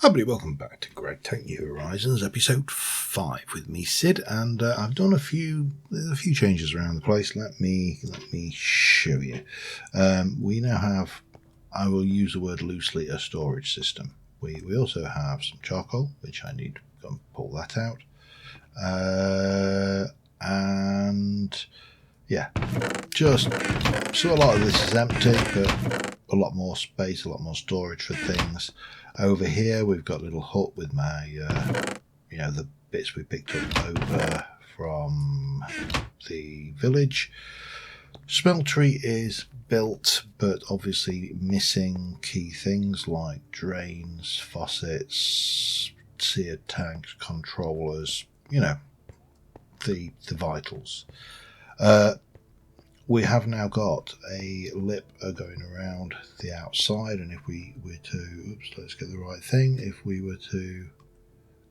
Everybody, welcome back to GregTech New Horizons, episode 5 with me, Sid, and I've done a few changes around the place. Let me show you. We now have, I will use the word loosely, a storage system. We also have some charcoal, which I need to go and pull that out, and yeah, just so a lot of this is empty, but a lot more space, a lot more storage for things. Over here we've got a little hut with my, the bits we picked up over from the village. Smeltery is built, but obviously missing key things like drains, faucets, seared tanks, controllers, the vitals. We have now got a lip going around the outside, and if we were to, let's get the right thing. If we were to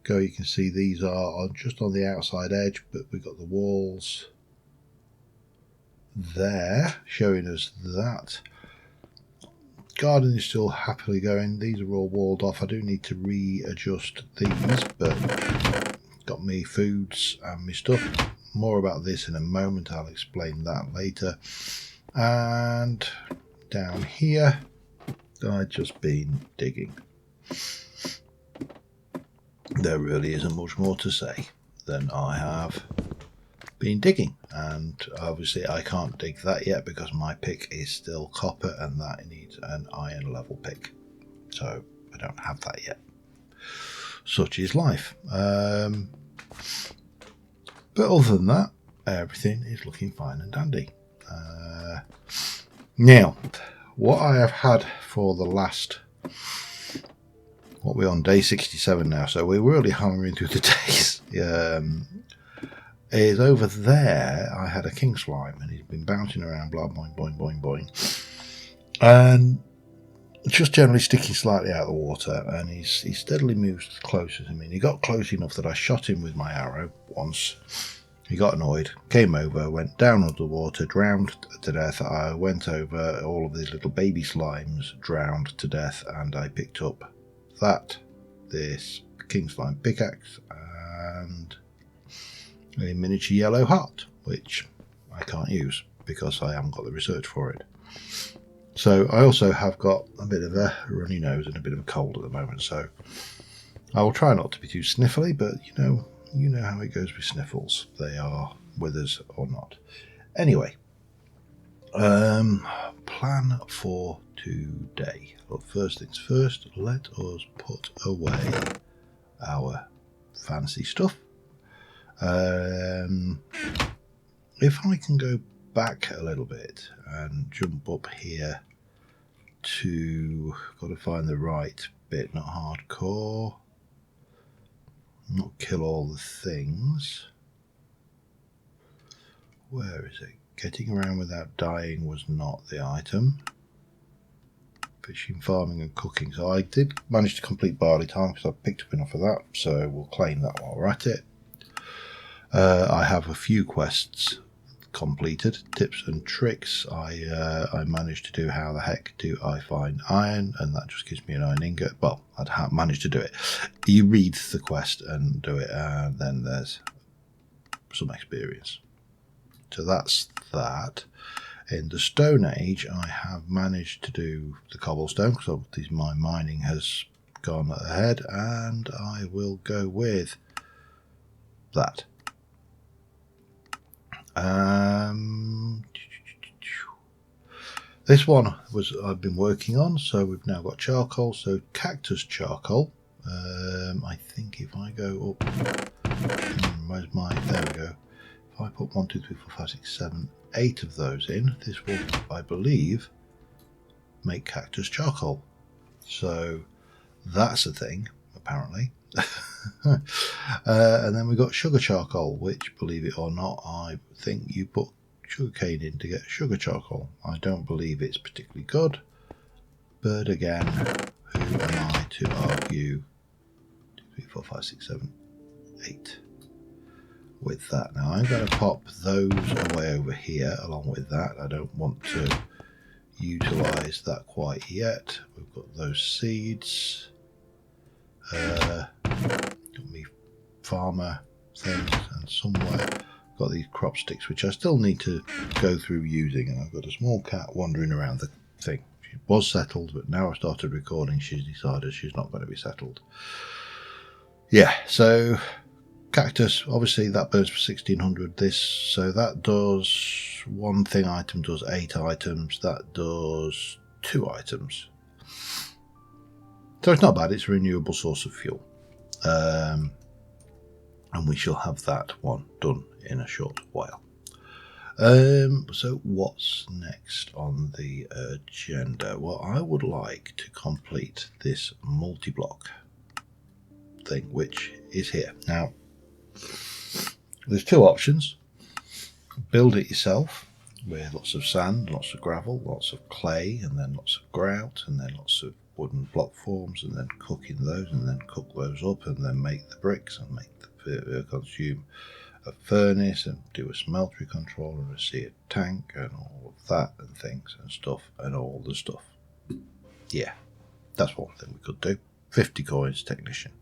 go, you can see these are just on the outside edge, but we've got the walls there showing us that. Garden is still happily going. These are all walled off. I do need to readjust these, but got me foods and me stuff. More about this in a moment, I'll explain that later. And down here, I've just been digging. There really isn't much more to say than I have been digging. And obviously I can't dig that yet because my pick is still copper and that needs an iron level pick. So I don't have that yet. Such is life. But other than that, everything is looking fine and dandy. Now, what I have had for the last, what we're on day 67 now, so we're really hammering through the days, is over there I had a king slime and he's been bouncing around, blah, boing, boing, boing, boing. And just generally sticking slightly out of the water, and he steadily moves closer to me. And he got close enough that I shot him with my arrow once. He got annoyed, came over, went down under the water, drowned to death. I went over, all of these little baby slimes drowned to death, and I picked up this king slime pickaxe and a miniature yellow heart, which I can't use because I haven't got the research for it. So I also have got a bit of a runny nose and a bit of a cold at the moment, so I will try not to be too sniffly, but you know how it goes with sniffles. They are withers or not. Anyway, plan for today. Well, first things first, let us put away our fancy stuff. If I can go back a little bit and jump up here to, got to find the right bit, not hardcore, not kill all the things. Where is it? Getting around without dying was not the item. Fishing, farming and cooking. So I did manage to complete barley time because I picked up enough of that, so we'll claim that while we're at it. I have a few quests completed, tips and tricks. I managed to do how the heck do I find iron, and that just gives me an iron ingot. Well, I'd managed to do it. You read the quest and do it, and then there's some experience. So that's that. In the Stone Age, I have managed to do the cobblestone because my mining has gone ahead, and I will go with that. This one I've been working on, so we've now got charcoal, so cactus charcoal. I think if I go up, where's my, there we go. If I put 1, 2, 3, 4, 5, 6, 7, 8 of those in, this will, I believe, make cactus charcoal. So that's a thing, apparently. And then we got sugar charcoal, which, believe it or not, I think you put sugar cane in to get sugar charcoal. I don't believe it's particularly good, but again, who am I to argue? 2, 3, 4, 5, 6, 7, 8 with that. Now I'm going to pop those away over here along with that. I don't want to utilise that quite yet. We've got those seeds. Got me farmer things, and somewhere got these crop sticks which I still need to go through using, and I've got a small cat wandering around the thing. She was settled, but now I've started recording she's decided she's not going to be settled. Yeah, so cactus, obviously that burns for 1600 this, so that does one thing item, does 8 items, that does 2 items. So it's not bad, it's a renewable source of fuel. And we shall have that one done in a short while. So what's next on the agenda? Well, I would like to complete this multi-block thing, which is here. Now, there's 2 options. Build it yourself with lots of sand, lots of gravel, lots of clay, and then lots of grout, and then lots of wooden block forms, and then cook in those, and then cook those up, and then make the bricks, and make the consume a furnace, and do a smeltery controller, a seared tank, and all of that, and things, and stuff, and all the stuff. Yeah, that's one thing we could do. 50 coins, technician.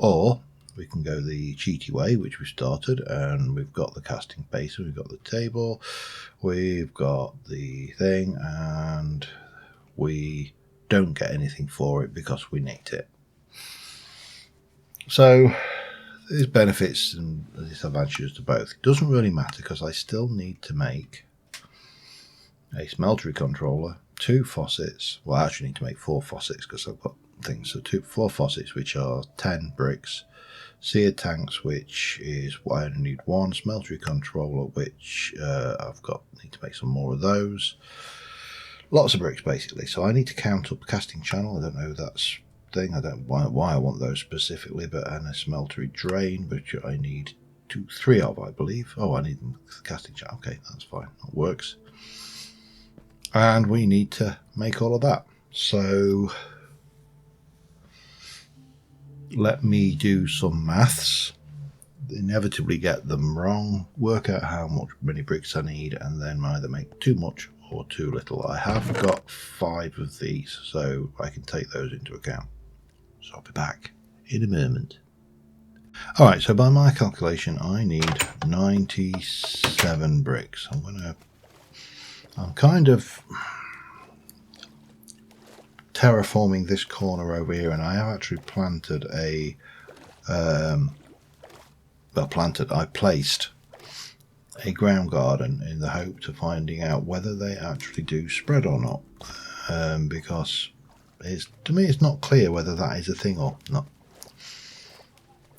Or we can go the cheaty way, which we started, and we've got the casting basin, we've got the table, we've got the thing, and we don't get anything for it because we nicked it. So there's benefits and disadvantages to both. It doesn't really matter because I still need to make a smeltery controller, 2 faucets. Well, I actually need to make 4 faucets because I've got things. So 4 faucets, which are 10 bricks, seared tanks, which is what I only need 1, smeltery controller, which need to make some more of those. Lots of bricks basically. So I need to count up casting channel. I don't know that's thing. I don't know why I want those specifically, but and a smeltery drain, which I need 3 of, I believe. Oh, I need casting channel. Okay, that's fine. That works. And we need to make all of that. So let me do some maths. Inevitably get them wrong. Work out how many bricks I need, and then either make too much or too little. I have got 5 of these, so I can take those into account. So I'll be back in a moment. Alright, so by my calculation I need 97 bricks. I'm kind of terraforming this corner over here, and I have actually planted I placed a ground garden in the hope to finding out whether they actually do spread or not, because to me it's not clear whether that is a thing or not,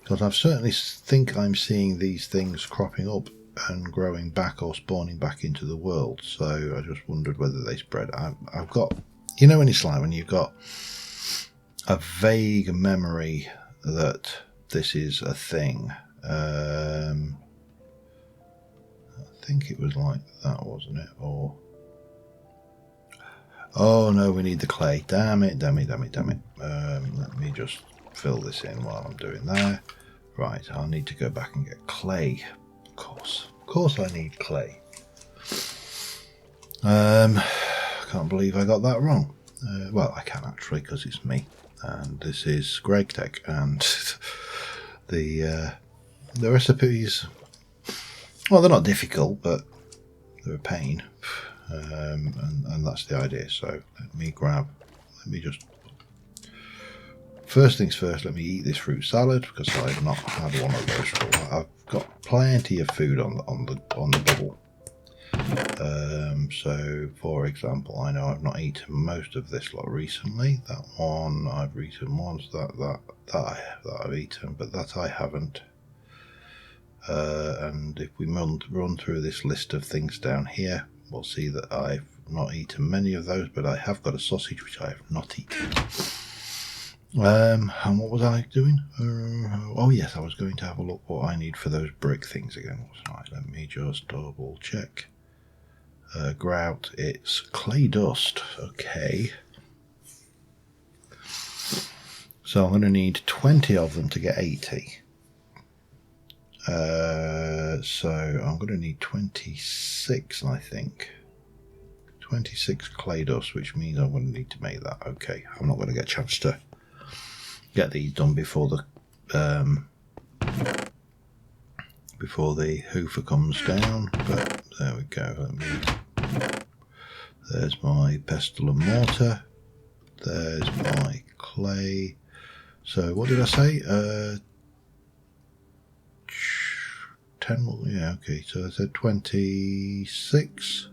because I certainly think I'm seeing these things cropping up and growing back or spawning back into the world. So I just wondered whether they spread. I've got, you know, when it's like when you've got a vague memory that this is a thing. I think it was like that, wasn't it? Or oh no, we need the clay. Damn it. Let me just fill this in while I'm doing that. Right, I'll need to go back and get clay. Of course I need clay. Can't believe I got that wrong. Well, I can actually, because it's me, and this is GregTech, and the recipes, well, they're not difficult, but they're a pain, and that's the idea. So let me just, first things first, let me eat this fruit salad, because I've not had one of those for a while. I've got plenty of food on the bubble. So for example, I know I've not eaten most of this lot recently. That one I've eaten once, that I've eaten, but that I haven't. And if we run through this list of things down here, we'll see that I've not eaten many of those, but I have got a sausage which I have not eaten. And what was I doing? Oh yes, I was going to have a look what I need for those brick things again. Right, let me just double check. Grout, it's clay dust. Okay. So I'm going to need 20 of them to get 80. So I'm going to need 26, I think. 26 clay dust, which means I'm going to need to make that. Okay, I'm not going to get a chance to get these done before the hoofer comes down. But there we go. There's my pestle and mortar. There's my clay. So what did I say? 10. Yeah, okay. So I said 26.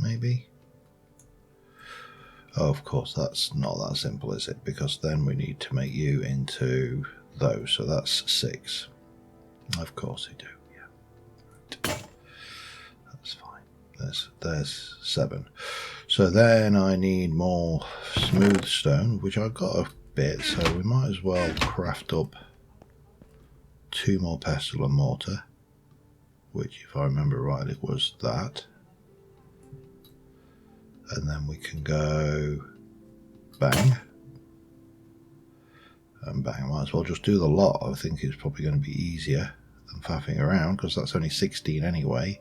Maybe. Oh, of course, that's not that simple, is it? Because then we need to make you into those. So that's 6. Of course we do. Yeah. Right. That's fine. There's 7. So then I need more smooth stone, which I've got a bit. So we might as well craft up 2 more pestle and mortar, which, if I remember right, it was that. And then we can go bang and bang. Might as well just do the lot. I think it's probably going to be easier than faffing around, because that's only 16 anyway.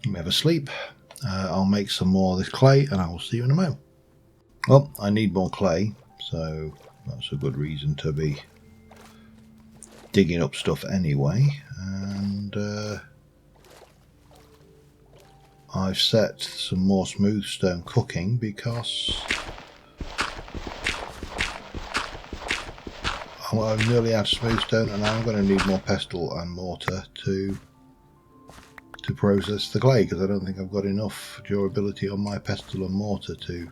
Let me have a sleep. I'll make some more of this clay and I will see you in a moment. Well, I need more clay, so that's a good reason to be digging up stuff anyway. And I've set some more smooth stone cooking because I'm nearly out of smooth stone, and I'm going to need more pestle and mortar to process the clay, because I don't think I've got enough durability on my pestle and mortar to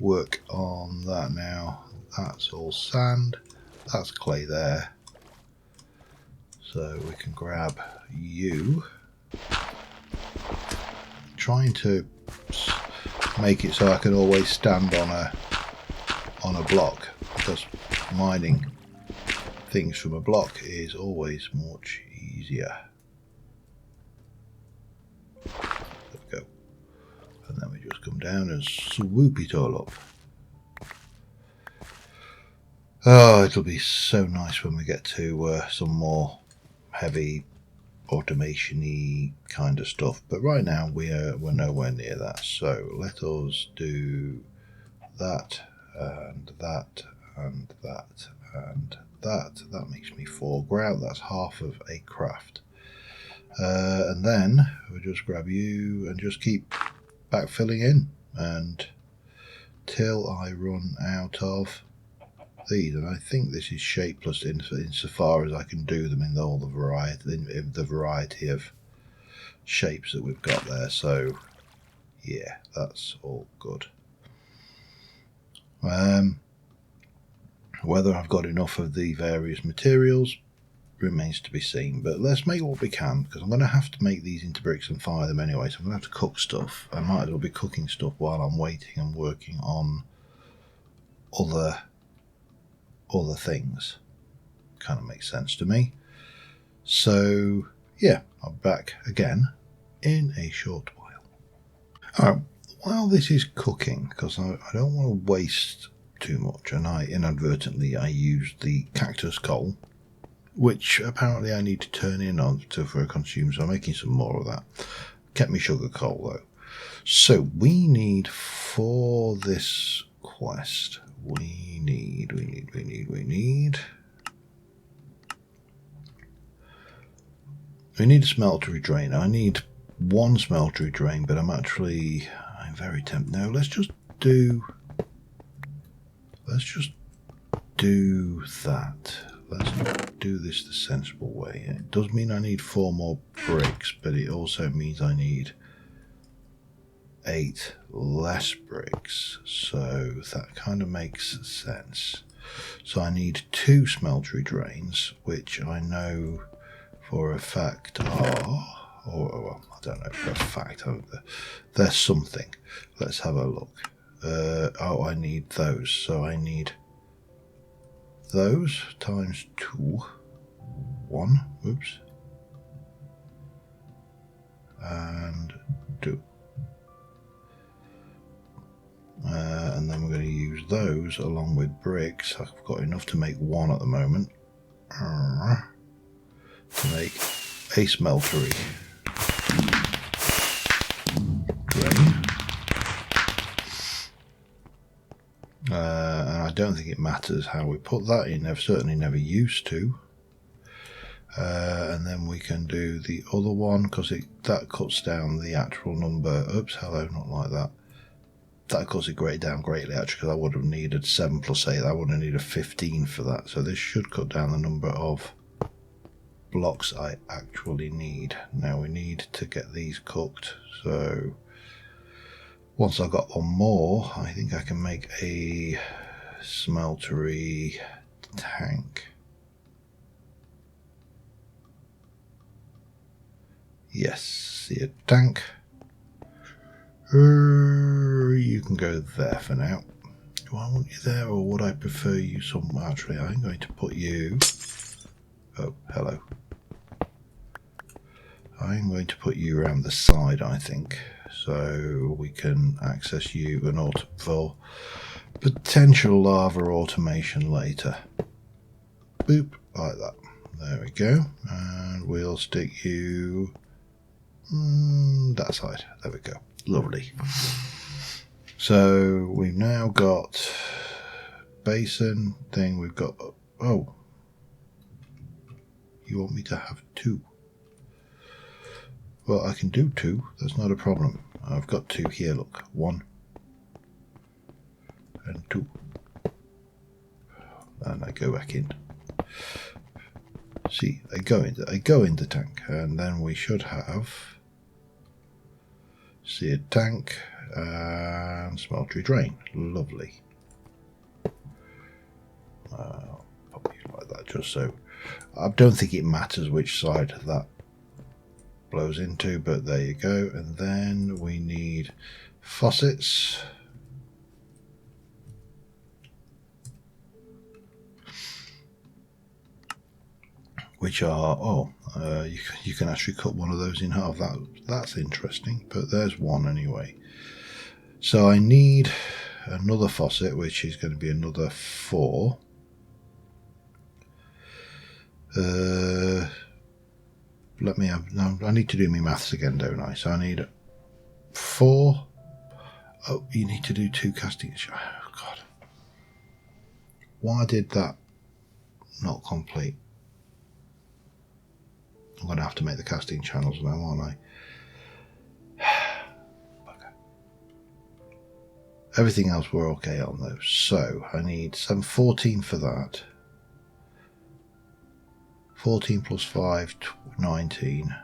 work on that. Now that's all sand, that's clay there, so we can grab you. Trying to make it so I can always stand on a block, because mining things from a block is always much easier. There we go. And then we just come down and swoop it all up. Oh, it'll be so nice when we get to some more heavy automation-y kind of stuff, but right now we're nowhere near that. So let us do that and that and that and that. That makes me 4 grout. That's half of a craft. And then we'll just grab you and just keep backfilling in and till I run out of these. And I think this is shapeless insofar as I can do them in all the variety of shapes that we've got there. So yeah, that's all good. Whether I've got enough of the various materials remains to be seen, but let's make what we can, because I'm going to have to make these into bricks and fire them anyway, so I'm going to have to cook stuff. I might as well be cooking stuff while I'm waiting and working on other things. Kind of makes sense to me. So yeah, I'll be back again in a short while. Alright, while this is cooking, because I don't want to waste too much, and I inadvertently used the cactus coal, which apparently I need to turn in on for a consumer, so I'm making some more of that. Kept me sugar coal though. So we need, for this quest, we need a smeltery drain. I need 1 smeltery drain, but I'm very tempted. No, let's just do that. Let's do this the sensible way. It does mean I need 4 more bricks, but it also means I need 8 less bricks, so that kind of makes sense. So I need 2 smeltery drains, which I know for a fact are, well, I don't know for a fact, there's something. Let's have a look. Oh, I need those, so I need those times 2, 1, oops, and 2. And then we're going to use those along with bricks. I've got enough to make 1 at the moment. To make a smeltery drain. don't think it matters how we put that in. I've certainly never used to. And then we can do the other one, because that cuts down the actual number. Oops, hello, not like that. That cuts it down greatly, actually, because I would have needed 7 plus 8. I would have needed 15 for that. So this should cut down the number of blocks I actually need. Now we need to get these cooked. So once I've got one more, I think I can make a smeltery tank. Yes, see a tank. You can go there for now. Do I want you there, or would I prefer you somewhere? Actually, I'm going to put you... Oh, hello. I'm going to put you around the side, I think, so we can access you and for potential lava automation later. Boop, like that. There we go. And we'll stick you that side. There we go. Lovely. So we've now got basin thing. We've got... Oh. You want me to have 2? Well, I can do 2. That's not a problem. I've got 2 here. Look, 1 and 2. And I go back in. See, I go in the tank, and then we should have seared tank and smeltery drain. Lovely. Pop you like that, just so. I don't think it matters which side that blows into, but there you go. And then we need faucets. Which are, you can actually cut one of those in half. That's interesting, but there's one anyway. So I need another faucet, which is going to be another 4. Let me have, no, I need to do my maths again, don't I? So I need 4. Oh, you need to do 2 casting. Oh, God. Why did that not complete? I'm going to have to make the casting channels now, aren't I? Okay. Everything else we're okay on those. So I need some 14 for that. 14 plus 5, 19.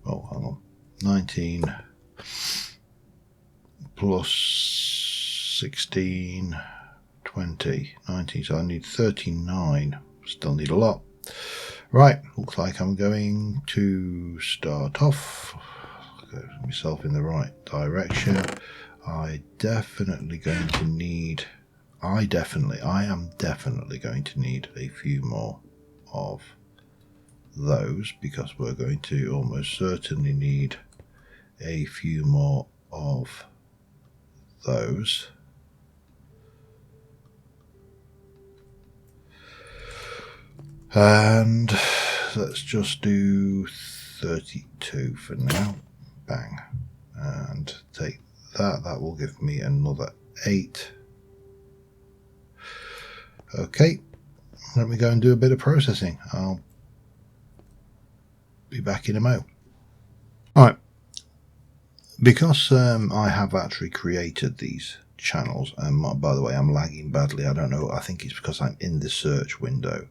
Oh, hang on. 19 plus 16, 20, 19. So I need 39. Still need a lot. Right, looks like I'm going to start off. Get myself in the right direction. I am definitely going to need a few more of those, because we're going to almost certainly need a few more of those. And let's just do 32 for now. Bang. And take that will give me another 8. Okay, let me go and do a bit of processing. I'll be back in a mo. Alright, because I have actually created these channels, and by the way, I'm lagging badly. I don't know, I think it's because I'm in the search window.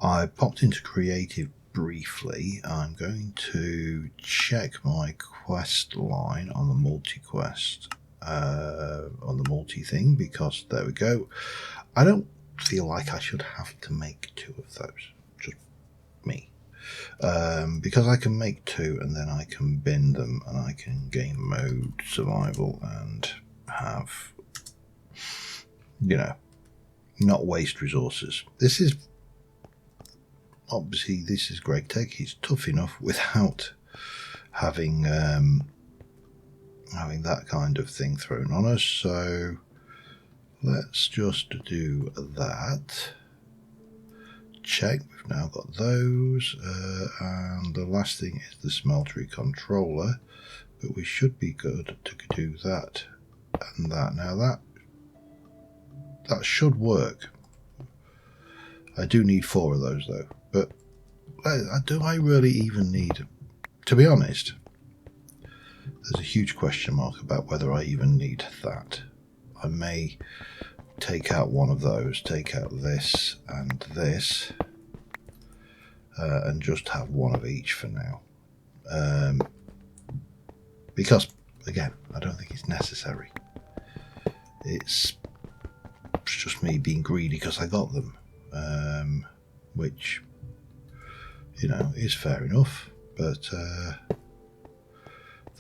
I popped into creative briefly. I'm going to check my quest line on the multi-quest, on the multi thing, because there we go. I don't feel like I should have to make 2 of those, just me, because I can make 2 and then I can bin them, and I can game mode survival and have, you know, not waste resources. This is obviously, this is GregTech. He's tough enough without having having that kind of thing thrown on us. So let's just do that. Check, we've now got those, and the last thing is the smeltery controller, but we should be good to do that and that. Now that should work. I do need 4 of those though, but do I really even need, to be honest, there's a huge question mark about whether I even need that. I may take out one of those, take out this and this, and just have one of each for now. Because, again, I don't think it's necessary. It's just me being greedy because I got them, which, you know, is fair enough, but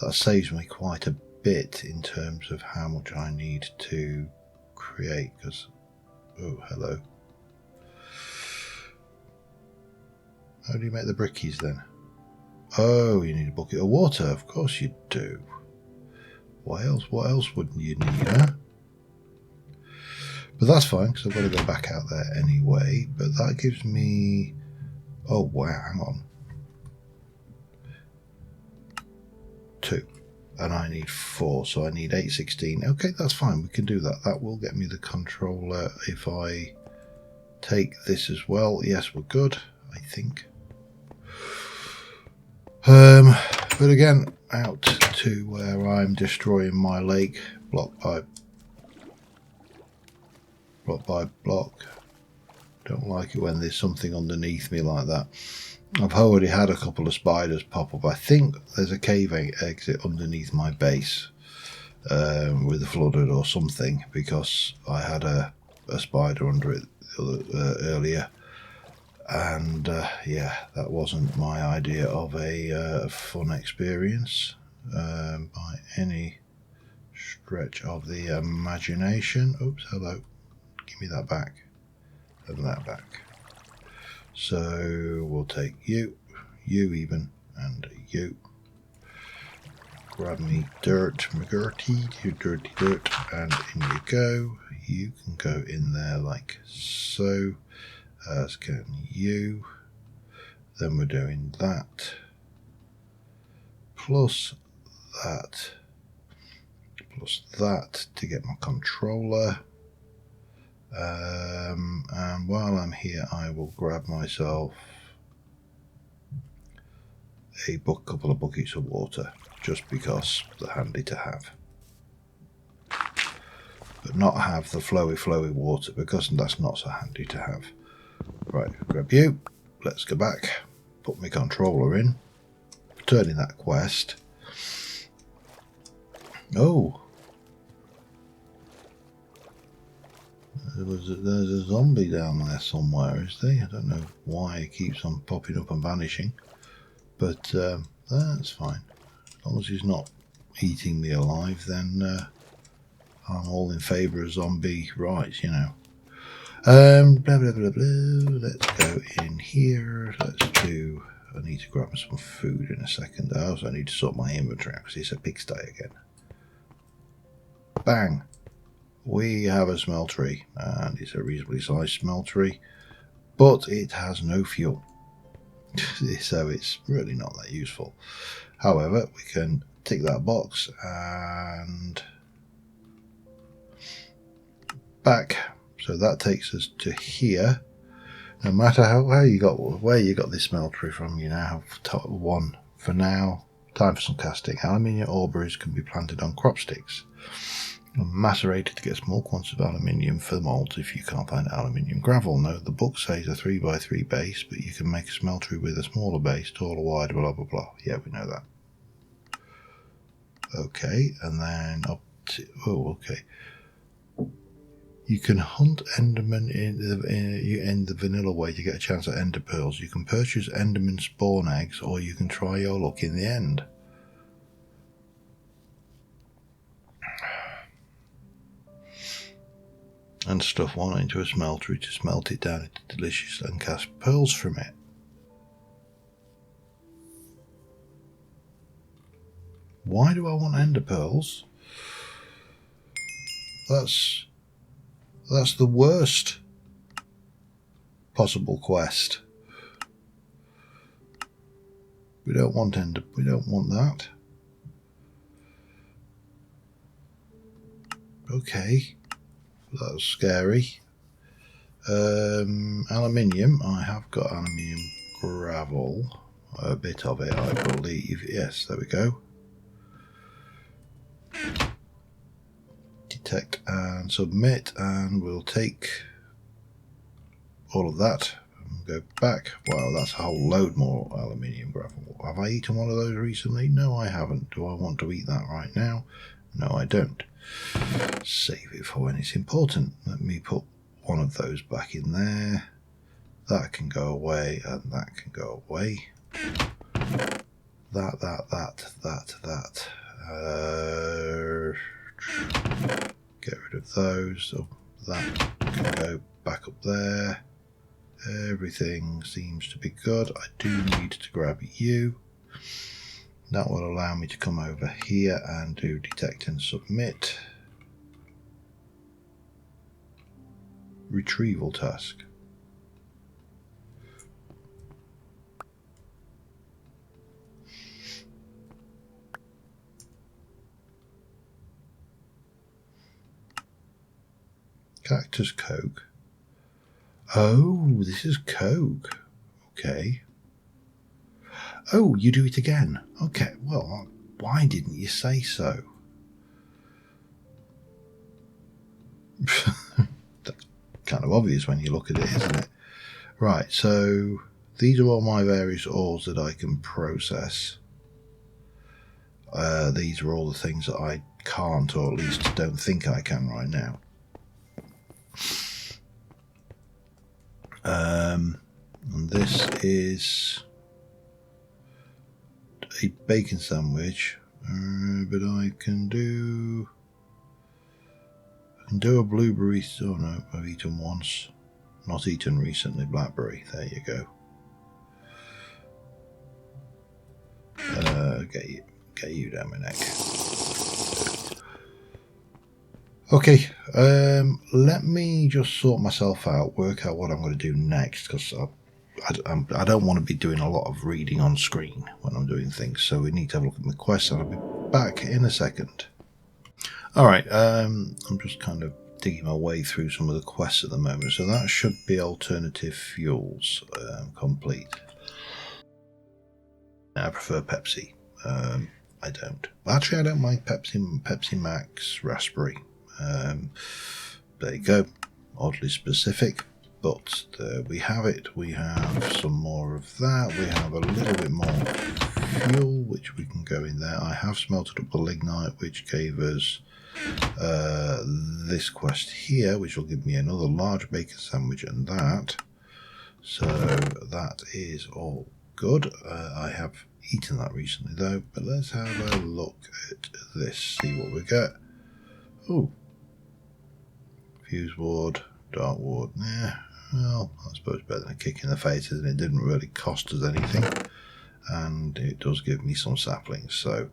that saves me quite a bit in terms of how much I need to create, because, oh, hello. How do you make the brickies then? Oh, you need a bucket of water, of course you do. What else wouldn't you need, huh? But that's fine, because I've got to go back out there anyway. But that gives me... Oh, wow, hang on. 2. And I need 4, so I need 8, 16. Okay, that's fine, we can do that. That will get me the controller if I take this as well. Yes, we're good, I think. But again, out to where I'm destroying my lake block by block. Don't like it when there's something underneath me like that. I've already had a couple of spiders pop up. I think there's a cave exit underneath my base with a flooded or something, because I had a spider under it earlier. And yeah, that wasn't my idea of a fun experience by any stretch of the imagination. Oops, hello. Give me that back and that back. So we'll take you even, and you. Grab me dirt, McGurty, you dirty dirt, and in you go. You can go in there like so. As can you. Then we're doing that plus that plus that to get my controller. And while I'm here, I will grab myself a couple of buckets of water, just because they're handy to have. But not have the flowy water, because that's not so handy to have. Right, grab you. Let's go back. Put my controller in. Returning that quest. Oh. There's a zombie down there somewhere, is there? I don't know why it keeps on popping up and vanishing. But that's fine. As long as he's not eating me alive, then I'm all in favour of zombie rights, you know. Blah blah blah blah. Let's go in here. I need to grab some food in a second. I also need to sort my inventory out because it's a pigsty again. Bang! We have a smeltery, and it's a reasonably sized smeltery, but it has no fuel, so it's really not that useful. However, we can tick that box and back. So that takes us to here. No matter where you got this smeltery from, you now have 1 for now. Time for some casting. Aluminium ore berries can be planted on crop sticks and macerated to get small quantities of aluminium for the moulds if you can't find aluminium gravel. No, the book says a 3x3 base, but you can make a smeltery with a smaller base, taller, wider, blah blah blah. Yeah, we know that. Okay, and then up to, oh, okay. You can hunt Enderman in the vanilla way to get a chance at Ender Pearls. You can purchase Enderman spawn eggs, or you can try your luck in the end. And stuff one into a smeltery to smelt it down into delicious and cast pearls from it. Why do I want Ender Pearls? That's the worst possible quest. We don't want we don't want that. Okay, that was scary. Aluminium. I have got aluminium gravel. A bit of it, I believe. Yes, there we go. Detect and submit, and we'll take all of that and go back. Wow, that's a whole load more aluminium gravel. Have I eaten one of those recently? No, I haven't. Do I want to eat that right now? No, I don't. Save it for when it's important. Let me put one of those back in there. That can go away, and that can go away. That. Get rid of those. So that can go back up there. Everything seems to be good. I do need to grab you. That will allow me to come over here and do detect and submit. Retrieval task. Cactus coke. Oh, this is coke. Okay. Oh, you do it again. Okay, well, why didn't you say so? That's kind of obvious when you look at it, isn't it? Right, so these are all my various ores that I can process. These are all the things that I can't, or at least don't think I can right now. And this is a bacon sandwich, but I can do a blueberry. Oh no, I've eaten once. Not eaten recently. Blackberry. There you go. Get you down my neck. Okay, let me just sort myself out, work out what I'm going to do next, because I don't want to be doing a lot of reading on screen when I'm doing things, so we need to have a look at my quests, and I'll be back in a second. Alright, I'm just kind of digging my way through some of the quests at the moment, so that should be alternative fuels complete. I prefer Pepsi. I don't. Actually, I don't mind Pepsi Max Raspberry. There you go. Oddly specific, but we have it. We have some more of that. We have a little bit more fuel, which we can go in there. I have smelted up the lignite, which gave us this quest here, which will give me another large bacon sandwich and that. So that is all good. I have eaten that recently though, but let's have a look at this, see what we get. Oh, fuse ward, dart ward. Yeah, well, I suppose better than a kick in the face, isn't it? It didn't really cost us anything, and it does give me some saplings, so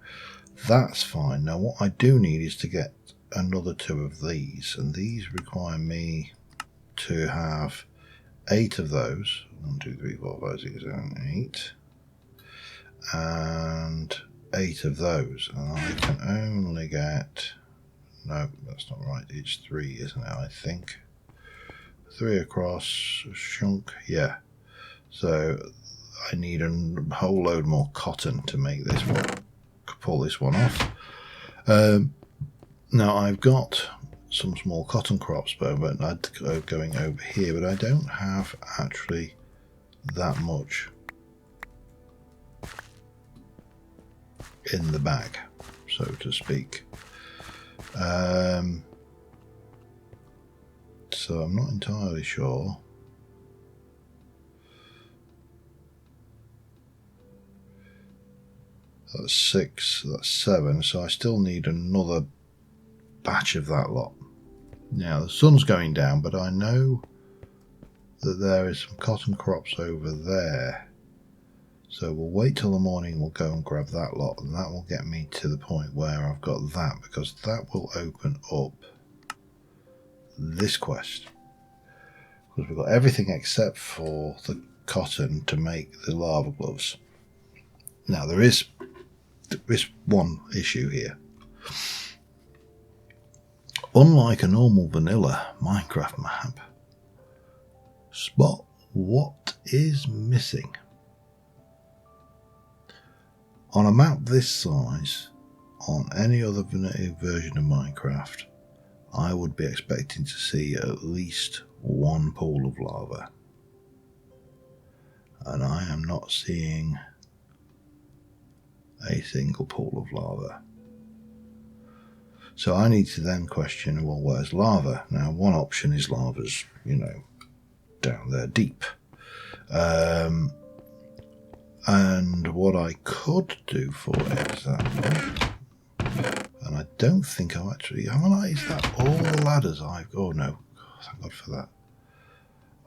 that's fine. Now what I do need is to get another 2 of these, and these require me to have 8 of those. 1, 2, 3, 4, 5, 6, 7, 8. And 8 of those, and I can only get, no, that's not right, it's 3, isn't it? I think 3 across, shunk, yeah. So I need a whole load more cotton to make this one, pull this one off. Now I've got some small cotton crops, but going over here, but I don't have actually that much in the bag, so to speak. So I'm not entirely sure. That's 6, that's 7, so I still need another batch of that lot. Now the sun's going down, but I know that there is some cotton crops over there. So we'll wait till the morning, we'll go and grab that lot, and that will get me to the point where I've got that, because that will open up this quest. Because we've got everything except for the cotton to make the lava gloves. Now there is one issue here. unlike a normal vanilla Minecraft map, spot what is missing. On a map this size, on any other vanilla version of Minecraft, I would be expecting to see at least one pool of lava. And I am not seeing a single pool of lava. So I need to then question, well, where's lava? Now, one option is lava's, down there deep. And what I could do, for example, and I don't think I've actually, is that all the ladders I've got? Oh no, thank God for that.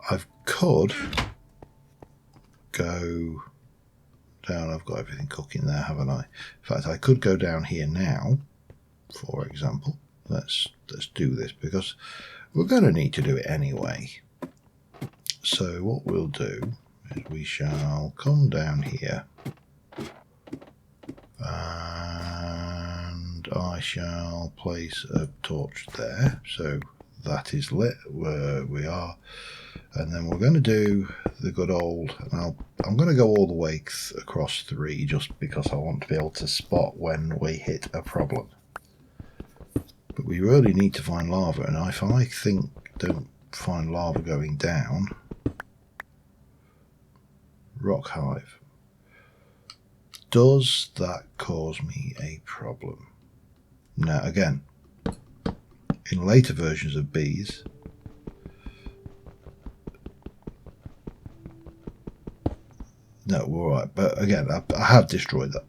I could go down, I've got everything cooking there, haven't I? In fact, I could go down here now, for example. Let's do this, because we're going to need to do it anyway. So what we'll do is we shall come down here, and I shall place a torch there, so that is lit where we are. And then we're going to do the good old, and I'm going to go all the way across 3, just because I want to be able to spot when we hit a problem. But we really need to find lava, and if I don't find lava going down, rock hive, does that cause me a problem? Now again, in later versions of bees, no, we're alright, but again, I have destroyed that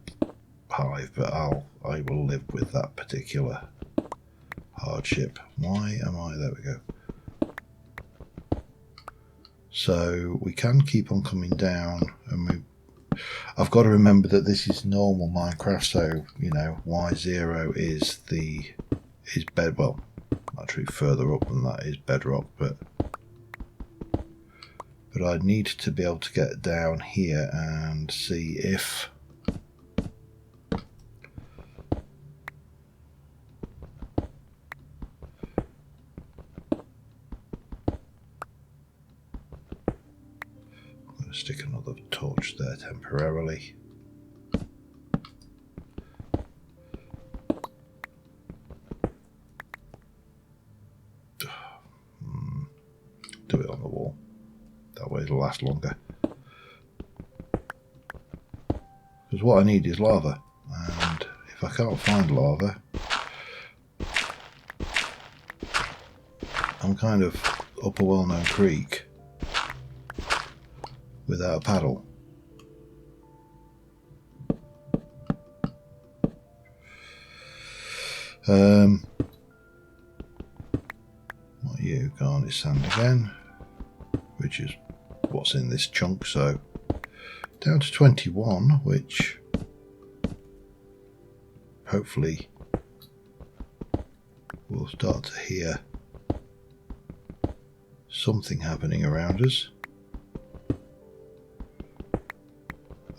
hive, but I will live with that particular hardship. Why am I? There we go. So we can keep on coming down, and I've got to remember that this is normal Minecraft, so Y0 is bed. Well, actually further up than that is bedrock, but I need to be able to get down here and see if stick another torch there temporarily. Do it on the wall. That way it'll last longer. Because what I need is lava. And if I can't find lava, I'm kind of up a well-known creek without a paddle. What you garnet sand again, which is what's in this chunk, so down to 21, which hopefully we'll start to hear something happening around us.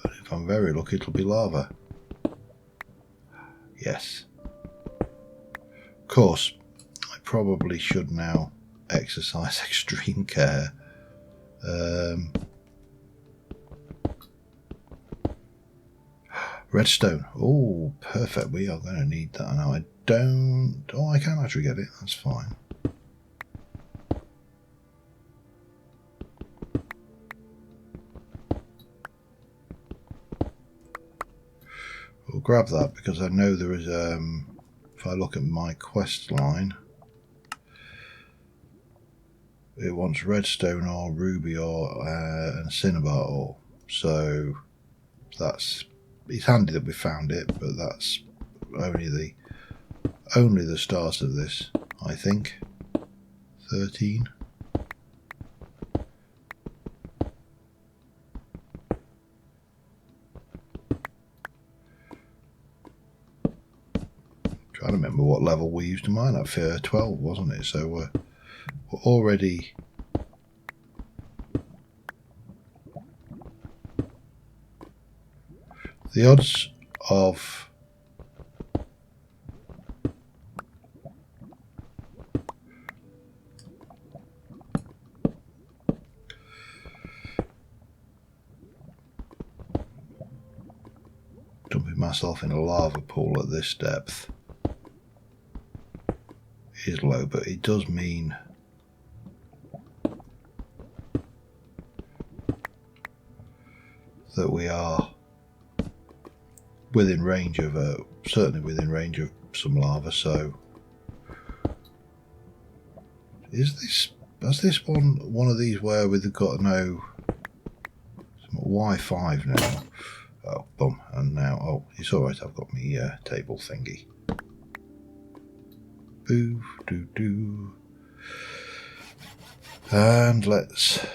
And if I'm very lucky, it'll be lava. Yes. Of course, I probably should now exercise extreme care. Redstone. Oh, perfect. We are going to need that. Now I don't... Oh, I can actually get it. That's fine. We'll grab that because I know there is... if I look at my quest line, it wants redstone ore, ruby ore, and cinnabar ore. So it's handy that we found it, but that's only the start of this, I think. 13. Trying to remember what level we used to mine at. 12, wasn't it? So we're already... The odds of myself in a lava pool at this depth is low, but it does mean that we are within range of certainly within range of some lava. So has this one of these where we've got no Y5 now? Oh, bum. And now, oh, it's alright, I've got me table thingy. Boo, doo, doo. And let's...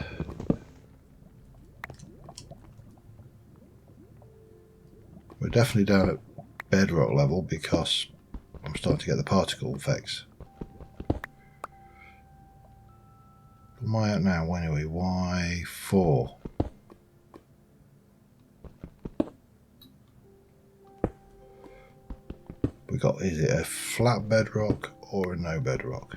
We're definitely down at bedrock level because I'm starting to get the particle effects. What am I at now? Anyway, Y4. We got, is it a flat bedrock or a no bedrock?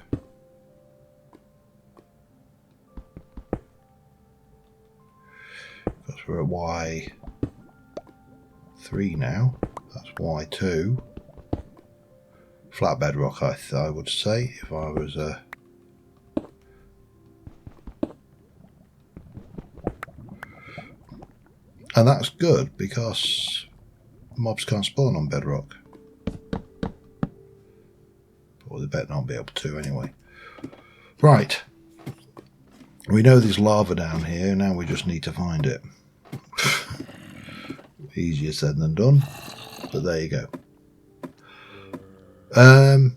Because we're at Y3 now. That's Y2. Flat bedrock, I would say, if I was a... And that's good because mobs can't spawn on bedrock. Or they better not be able to anyway. Right. We know there's lava down here, now we just need to find it. Easier said than done, but there you go. And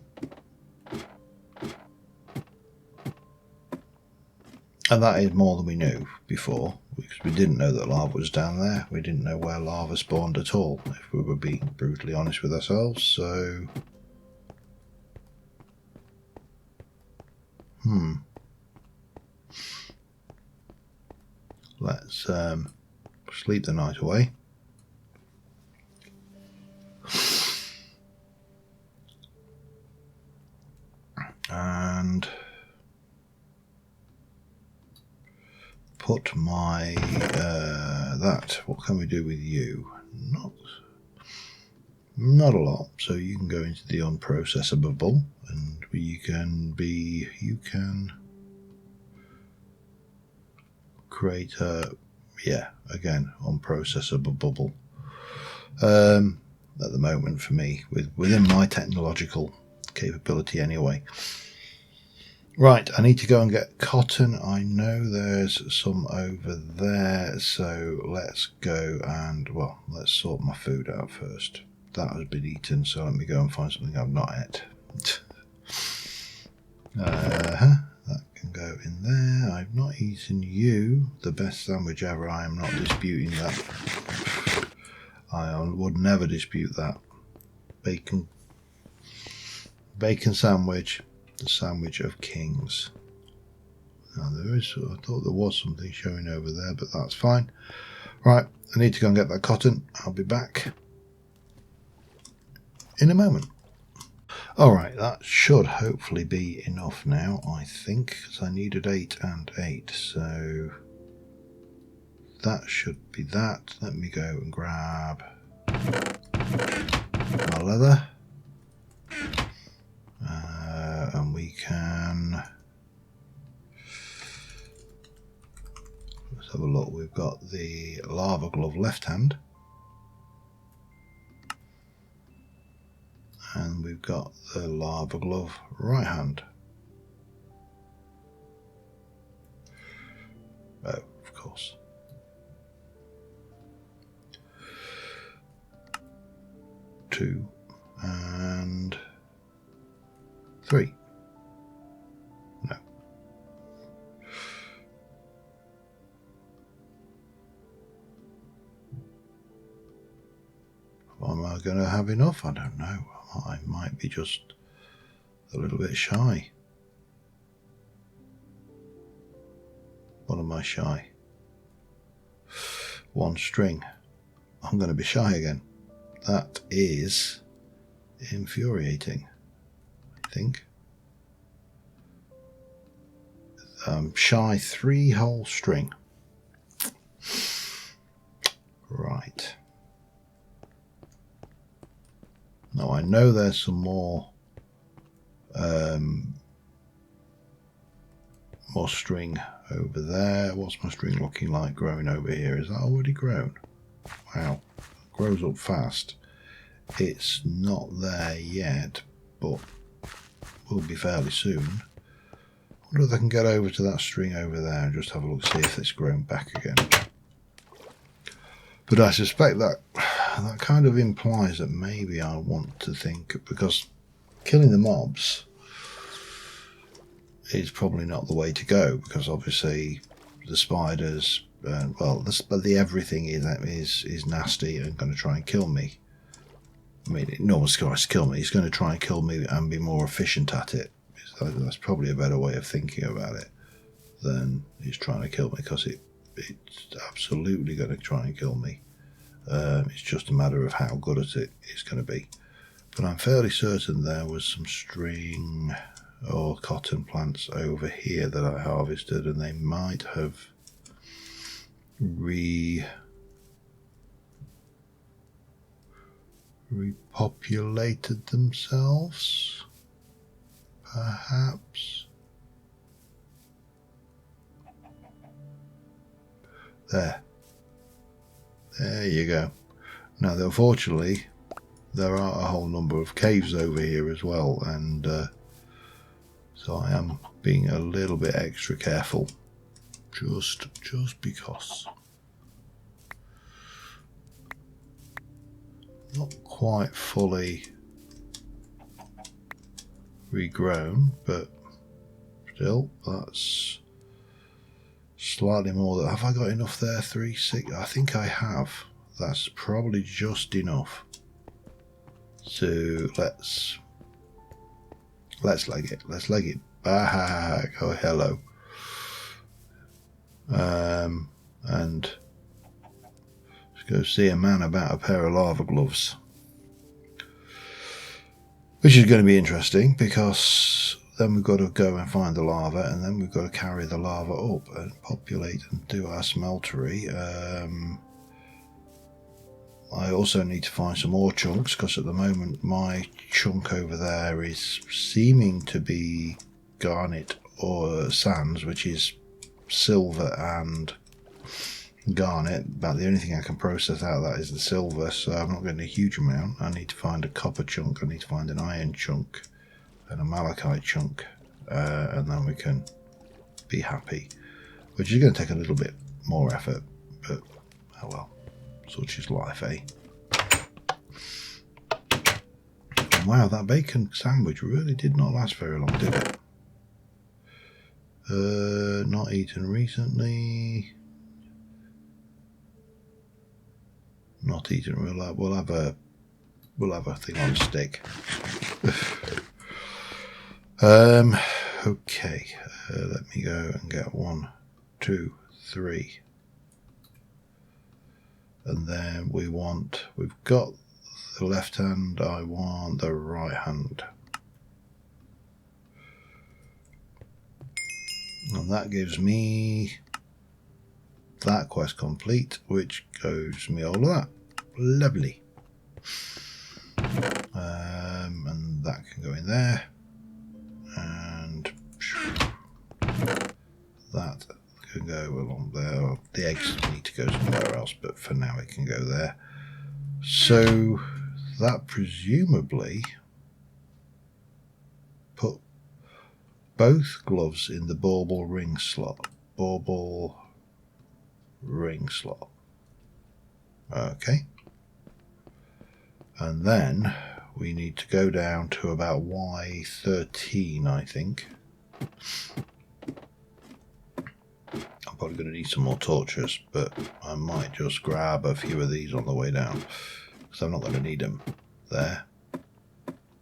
that is more than we knew before, because we didn't know that lava was down there. We didn't know where lava spawned at all, if we were being brutally honest with ourselves. So, let's sleep the night away. And put my what can we do with you? Not a lot. So you can go into the unprocessable, and you can create a again unprocessable bubble. At the moment for me, within my technological capability anyway. Right, I need to go and get cotton. I know there's some over there, so let's go and, well, let's sort my food out first. That has been eaten, so let me go and find something I've not ate. That can go in there. I've not eaten you. The best sandwich ever. I am not disputing that. I would never dispute that. Bacon sandwich. The sandwich of kings. Now there is, I thought there was something showing over there, but that's fine. Right, I need to go and get that cotton. I'll be back in a moment. Alright, that should hopefully be enough now, I think, because I needed 8 and 8, so that should be that. Let me go and grab my leather. And we can, let's have a look. We've got the lava glove left hand, and we've got the lava glove right hand. Oh, of course. Two and 3. No. Am I going to have enough? I don't know. I might be just a little bit shy. What am I shy? 1 string. I'm going to be shy again. That is infuriating, I think. Shy 3 whole string. Right. Now I know there's some more string over there. What's my string looking like growing over here? Is that already grown? Wow, it grows up fast. It's not there yet, but will be fairly soon. I wonder if I can get over to that string over there and just have a look, see if it's grown back again. But I suspect that kind of implies that maybe I want to think, because killing the mobs is probably not the way to go, because obviously the spiders, well, the everything is nasty and going to try and kill me. I mean, no one's going to kill me. He's going to try and kill me and be more efficient at it. That's probably a better way of thinking about it than he's trying to kill me, because it's absolutely going to try and kill me. It's just a matter of how good at it it's going to be. But I'm fairly certain there was some string or cotton plants over here that I harvested, and they might have repopulated themselves, perhaps. There you go. Now, unfortunately, there are a whole number of caves over here as well, and so I am being a little bit extra careful, just because. Not quite fully regrown, but still, that's slightly more. Have I got enough there? 3, 6. I think I have. That's probably just enough. So let's leg it. Let's leg it back. Oh, hello. And let's go see a man about a pair of lava gloves, which is going to be interesting, because then we've got to go and find the lava, and then we've got to carry the lava up and populate and do our smeltery. I also need to find some more chunks, because at the moment my chunk over there is seeming to be garnet or sands, which is silver and garnet. But the only thing I can process out of that is the silver, so I'm not getting a huge amount. I need to find a copper chunk, I need to find an iron chunk and a malachite chunk, and then we can be happy, which is going to take a little bit more effort, but oh well, such is life, eh? And wow, that bacon sandwich really did not last very long, did it? Not eaten recently. Not eaten. We'll have a thing on a stick. Okay. Let me go and get 1, 2, 3. And then we've got the left hand, I want the right hand. And that gives me that quest complete, which gives me all of that. Lovely. And that can go in there. And that can go along there. The eggs need to go somewhere else, but for now it can go there. So that presumably put both gloves in the bauble ring slot. Bauble ring slot. Okay. And then we need to go down to about Y13, I think. I'm probably going to need some more torches, but I might just grab a few of these on the way down, because I'm not going to need them. There.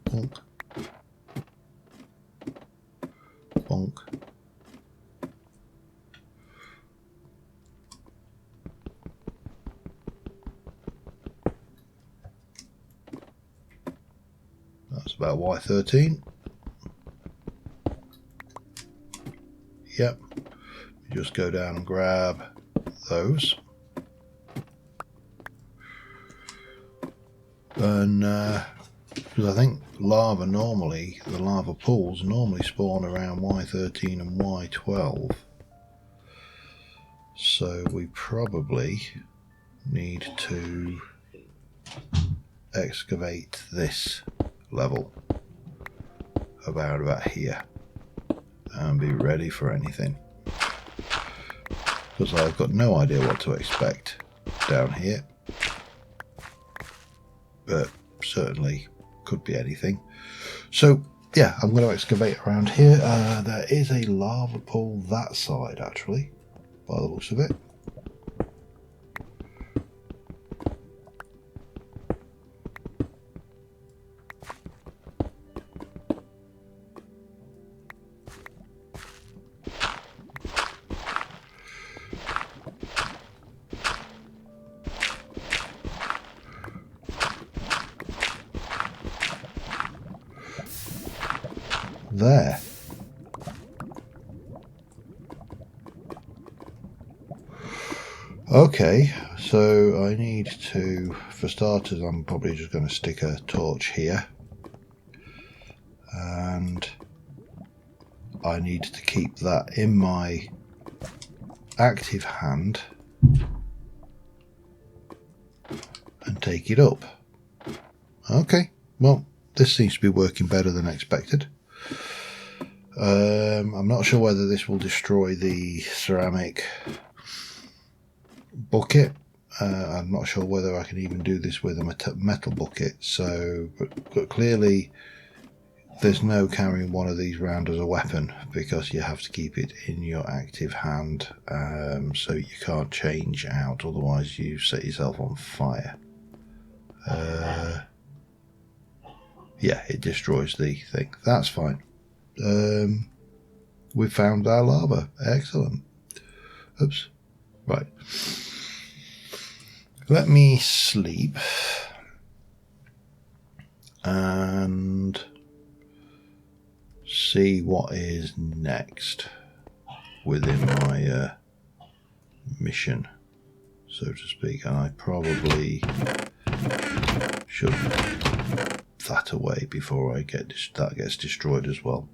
Bonk. Bonk. That's about Y13. Yep. Just go down and grab those. And Because I think lava normally, the lava pools normally spawn around Y13 and Y12. So we probably need to excavate this level about here and be ready for anything. Because I've got no idea what to expect down here. But certainly could be anything. So yeah, I'm going to excavate around here. There is a lava pool that side actually, by the looks of it. There. Okay, so I need to, for starters, I'm probably just going to stick a torch here. And I need to keep that in my active hand and take it up. Okay, well, this seems to be working better than expected. I'm not sure whether this will destroy the ceramic bucket. I'm not sure whether I can even do this with a metal bucket. So, but clearly there's no carrying one of these around as a weapon because you have to keep it in your active hand, so you can't change out, otherwise you set yourself on fire. Yeah, it destroys the thing. That's fine. We found our lava. Excellent. Oops. Right. Let me sleep and see what is next within my mission, so to speak. And I probably should put that away before I get that gets destroyed as well.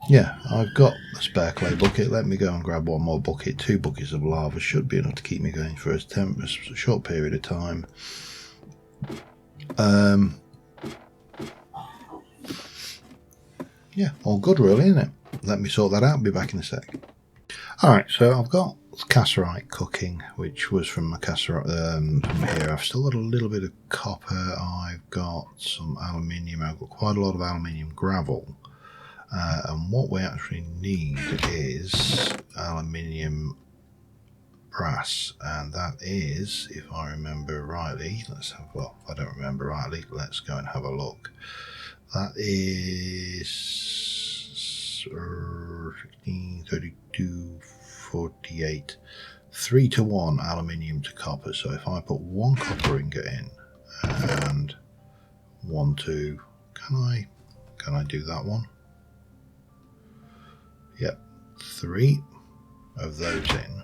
Yeah, I've got a spare clay bucket. Let me go and grab one more bucket. 2 buckets of lava should be enough to keep me going for a short period of time. Yeah, all good really, isn't it? Let me sort that out, be back in a sec. Alright, so I've got cassiterite cooking, which was from a cassiterite from here. I've still got a little bit of copper. I've got some aluminium. I've got quite a lot of aluminium gravel. And what we actually need is aluminium brass, and that is, if I remember rightly, well, I don't remember rightly, let's go and have a look. That is 15, 32, 48, 3 to 1 aluminium to copper. So if I put 1 copper ingot in and 1 to, can I do that one? Yep, 3 of those in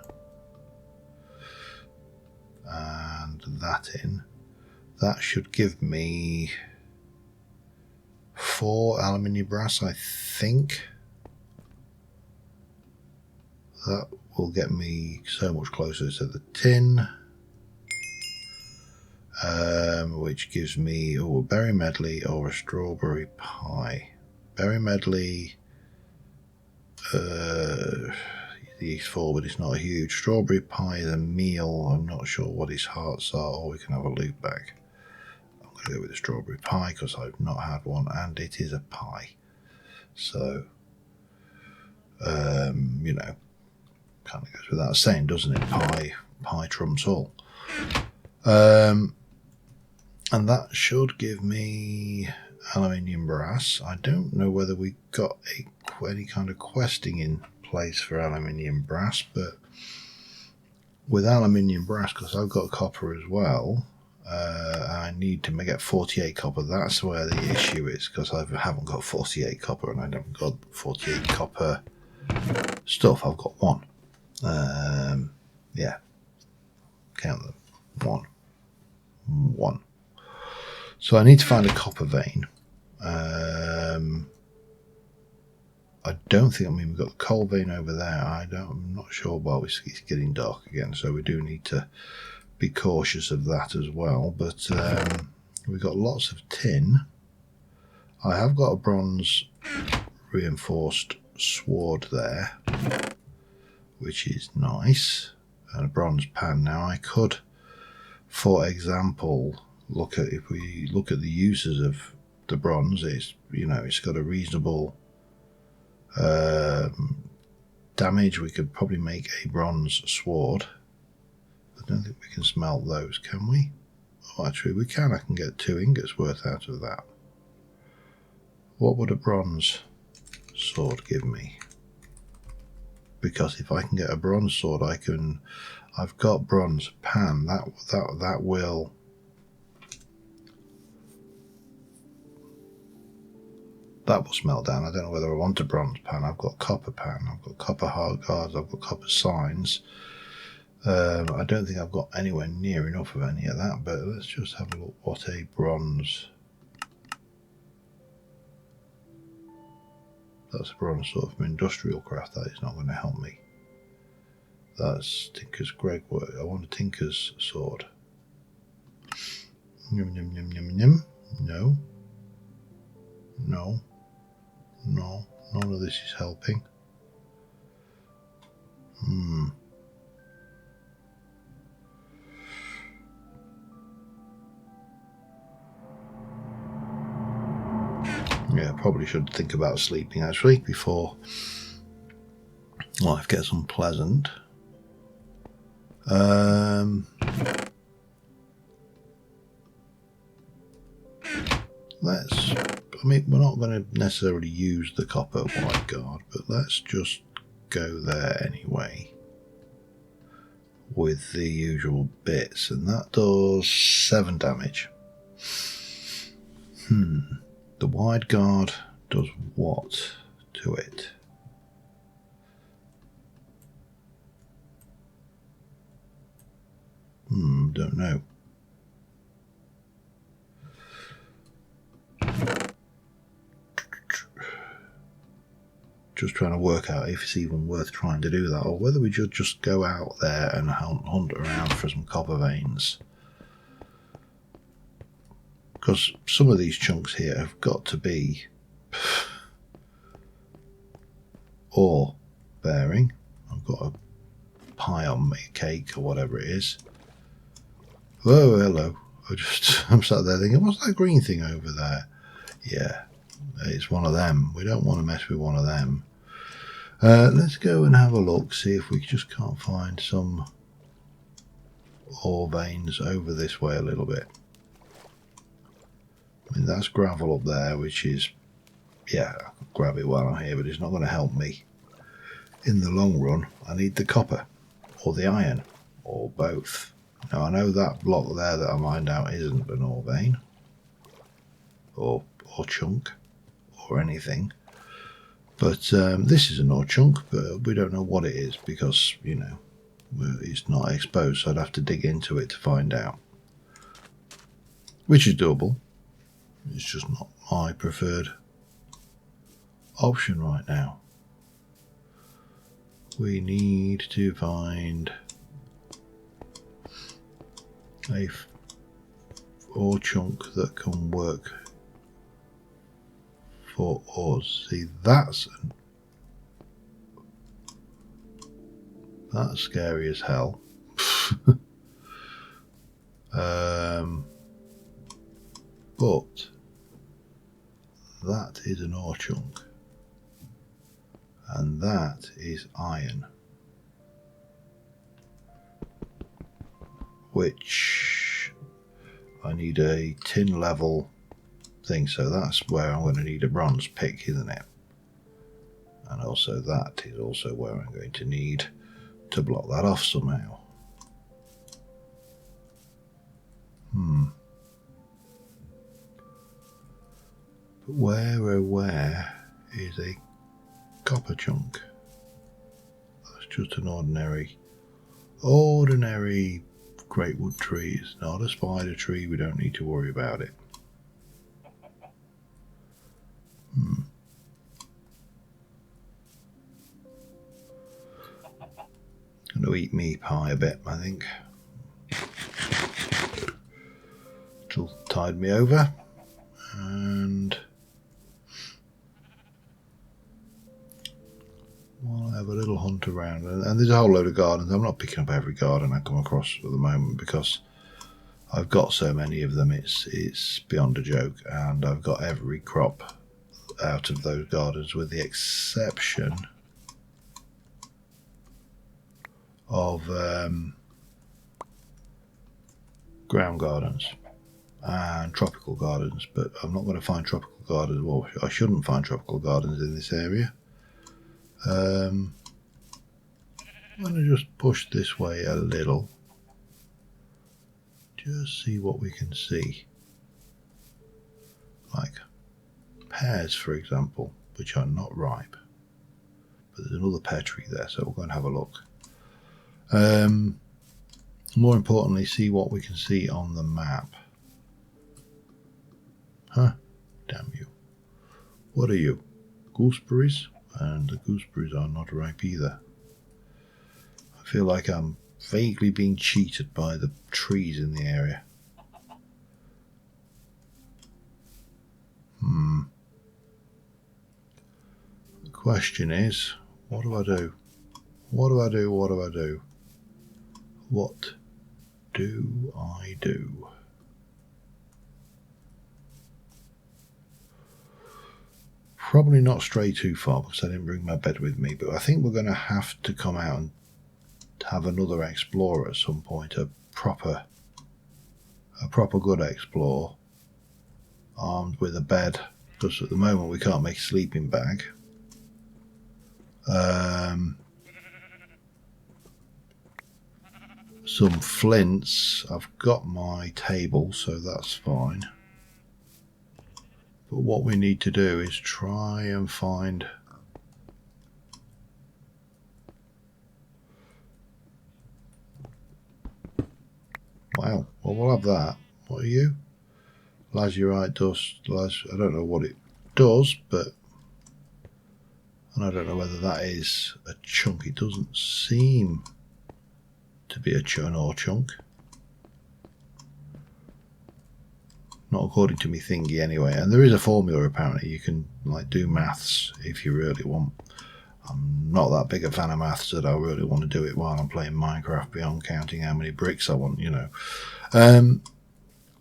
and that in. That should give me 4 aluminium brass, I think. That will get me so much closer to the tin, which gives me a berry medley or a strawberry pie. Berry medley, the yeast forward is not huge. Strawberry pie is a meal. I'm not sure what his hearts are, or we can have a loop back. I'm going to go with the strawberry pie because I've not had one and it is a pie. So, you know, kind of goes without saying, doesn't it? Pie trumps all. And that should give me aluminium brass. I don't know whether we got any kind of questing in place for aluminium brass, but with aluminium brass, because I've got copper as well, I need to get 48 copper. That's where the issue is, because I haven't got 48 copper and I haven't got 48 copper stuff. I've got 1. Yeah, count them. 1. So I need to find a copper vein. I don't think, I mean, we've got the coal vein over there. I'm not sure. Well, it's getting dark again, so we do need to be cautious of that as well. But we've got lots of tin. I have got a bronze reinforced sword there, which is nice, and a bronze pan. Now I could, for example, if we look at the uses of the bronze, it's, you know, it's got a reasonable damage. We could probably make a bronze sword. I don't think we can smelt those, can we? Oh, actually we can. I can get 2 ingots worth out of that. What would a bronze sword give me? Because if I can get a bronze sword, I've got bronze pan. That will. That will smelt down. I don't know whether I want a bronze pan. I've got copper pan. I've got copper hard guards. I've got copper signs. I don't think I've got anywhere near enough of any of that. But let's just have a look. What a bronze. That's a bronze sword from industrial craft. That is not going to help me. That's Tinker's Greg work. I want a Tinker's sword. Yum, yum, yum, yum, yum. No. No. No. None of this is helping. Yeah, probably should think about sleeping actually before life gets unpleasant. I mean, we're not going to necessarily use the copper wide guard, but let's just go there anyway with the usual bits, and that does 7 damage. The wide guard does what to it? Don't know. Just trying to work out if it's even worth trying to do that, or whether we should just go out there and hunt around for some copper veins. Because some of these chunks here have got to be ore bearing. I've got a pie on me, cake or whatever it is. Oh, hello. I'm sat there thinking, what's that green thing over there? Yeah, it's one of them. We don't want to mess with one of them. Let's go and have a look, see if we just can't find some ore veins over this way a little bit. I mean, that's gravel up there, which is, yeah, I could grab it while I'm here, but it's not going to help me. In the long run, I need the copper, or the iron, or both. Now, I know that block there that I mined out isn't an ore vein, or chunk, or anything. But this is an ore chunk, but we don't know what it is because, you know, it's not exposed, so I'd have to dig into it to find out. Which is doable. It's just not my preferred option right now. We need to find a ore chunk that can work for us. See, that's scary as hell. But that is an ore chunk, and that is iron, which I need a tin level thing, so that's where I'm going to need a bronze pick, isn't it? And also that is also where I'm going to need to block that off somehow. But where is a copper chunk? That's just an ordinary great wood tree. It's not a spider tree, we don't need to worry about it. Going to eat me pie a bit, I think. It'll tide me over. And we'll have a little hunt around. And there's a whole load of gardens. I'm not picking up every garden I come across at the moment because I've got so many of them, it's beyond a joke. And I've got every crop out of those gardens with the exception of ground gardens and tropical gardens, but I'm not going to find tropical gardens, well, I shouldn't find tropical gardens in this area. I'm going to just push this way a little, just see what we can see, like pears for example, which are not ripe, but there's another pear tree there, so we'll go and have a look. More importantly, see what we can see on the map. Huh? Damn you. What are you? Gooseberries? And the gooseberries are not ripe either. I feel like I'm vaguely being cheated by the trees in the area. The question is, what do I do? What do I do? What do I do? What do I do? Probably not stray too far because I didn't bring my bed with me, but I think we're going to have to come out and have another explore at some point, a proper good explore, armed with a bed, because at the moment we can't make a sleeping bag. Some flints. I've got my table, so that's fine. But what we need to do is try and find wow, well we'll have that. What are you? Lazurite dust. I don't know what it does, but and I don't know whether that is a chunk. It doesn't seem to be an ore chunk. Not according to me thingy anyway. And there is a formula apparently. You can like do maths if you really want. I'm not that big a fan of maths that I really want to do it while I'm playing Minecraft beyond counting how many bricks I want, you know.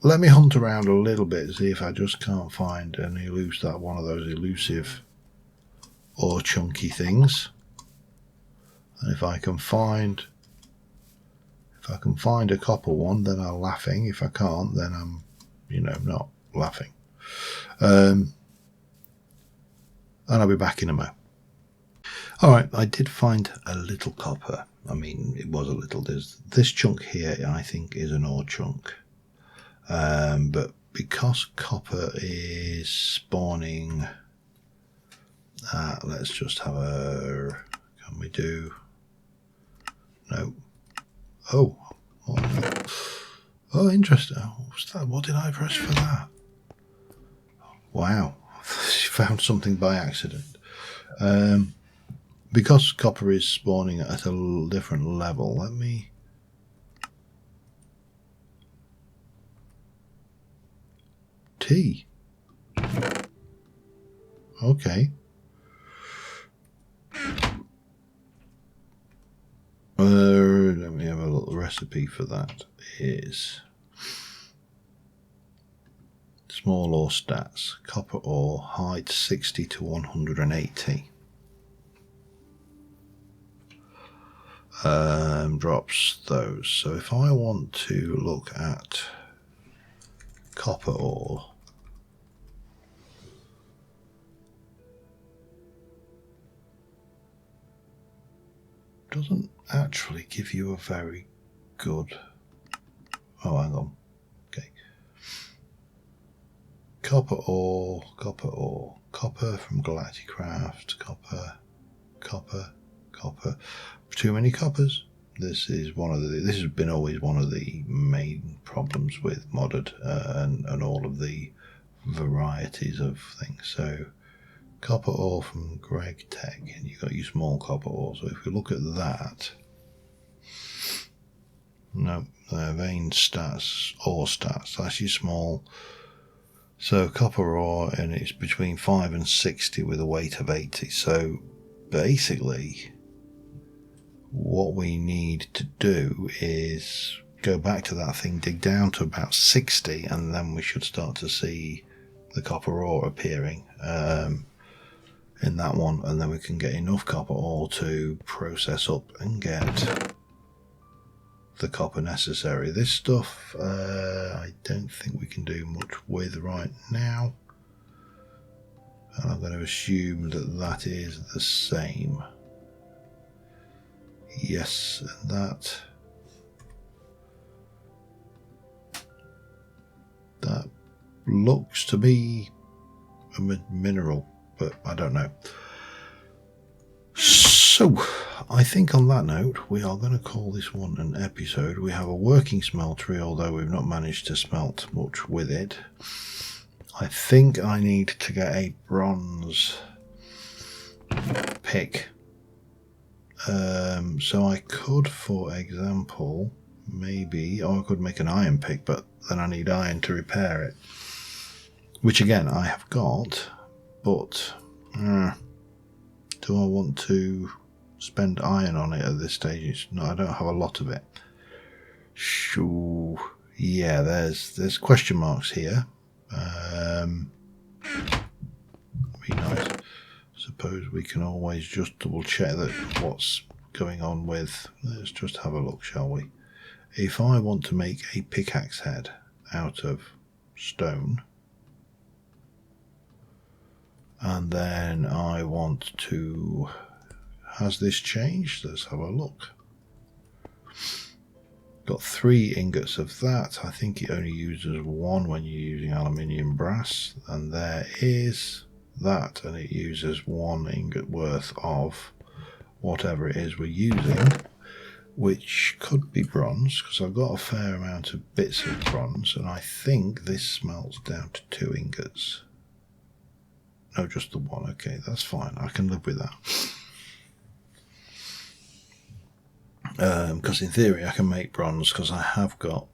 Let me hunt around a little bit and see if I just can't find one of those elusive or chunky things. And if I can find a copper one, then I'm laughing. If I can't, then I'm, not laughing. And I'll be back in a mo. Alright, I did find a little copper. I mean, it was a little. There's this chunk here, I think, is an ore chunk. But because copper is spawning, let's just have a. Can we do? No. Oh, oh, interesting. What's that? What did I press for that? Wow, she found something by accident. Because copper is spawning at a different level, let me. T. Okay. Let me have a little recipe for that. Is small ore stats. Copper ore, height 60 to 180. Drops those. So if I want to look at copper ore, doesn't actually give you a very good. Oh, hang on. Okay. Copper ore, copper ore, copper from Galacticraft, copper. Too many coppers. This has been always one of the main problems with modded and all of the varieties of things. So copper ore from GregTech, and you've got your small copper ore. So if we look at that, No, vein stats, ore stats, that's your small. So copper ore, and it's between 5 and 60 with a weight of 80. So basically, what we need to do is go back to that thing, dig down to about 60, and then we should start to see the copper ore appearing in that one, and then we can get enough copper ore to process up and get the copper necessary. This stuff I don't think we can do much with right now, and I'm going to assume that that is the same. Yes, and that looks to be a mineral, but I don't know. So I think on that note, we are going to call this one an episode. We have a working smeltery, although we've not managed to smelt much with it. I think I need to get a bronze pick. So I could, for example, maybe, or I could make an iron pick, but then I need iron to repair it. Which again, I have got, but do I want to spend iron on it at this stage? No, I don't have a lot of it. Sure. Yeah, there's question marks here. Be nice. Suppose we can always just double check that what's going on with. Let's just have a look, shall we? If I want to make a pickaxe head out of stone, and then I want to, has this changed? Let's have a look. Got 3 ingots of that. I think it only uses 1 when you're using aluminium brass, and there is that, and it uses 1 ingot worth of whatever it is we're using, which could be bronze, because I've got a fair amount of bits of bronze, and I think this smelts down to 2 ingots. No, just the 1. Okay, that's fine. I can live with that. Because in theory I can make bronze, because I have got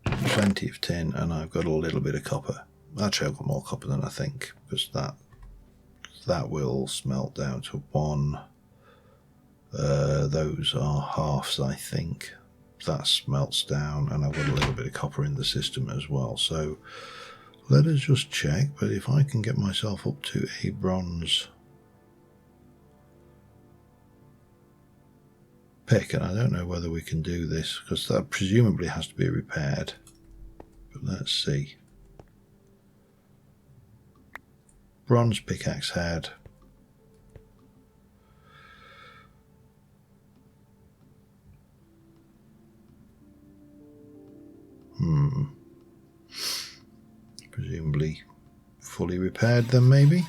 plenty of tin and I've got a little bit of copper. Actually, I've got more copper than I think, because that will smelt down to 1. Those are halves, I think. That smelts down, and I've got a little bit of copper in the system as well. So let us just check, but if I can get myself up to a bronze pick, and I don't know whether we can do this, because that presumably has to be repaired. But let's see. Bronze pickaxe head. Presumably fully repaired then, maybe?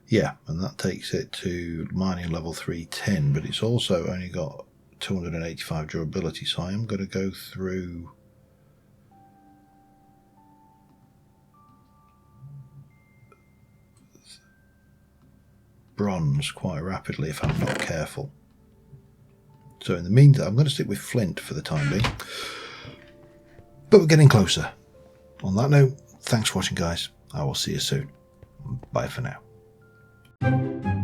Yeah, and that takes it to mining level 3 tin, but it's also only got 285 durability, so I am going to go through bronze quite rapidly if I'm not careful. So in the meantime, I'm going to stick with flint for the time being, but we're getting closer. On that note, thanks for watching, guys. I will see you soon. Bye for now.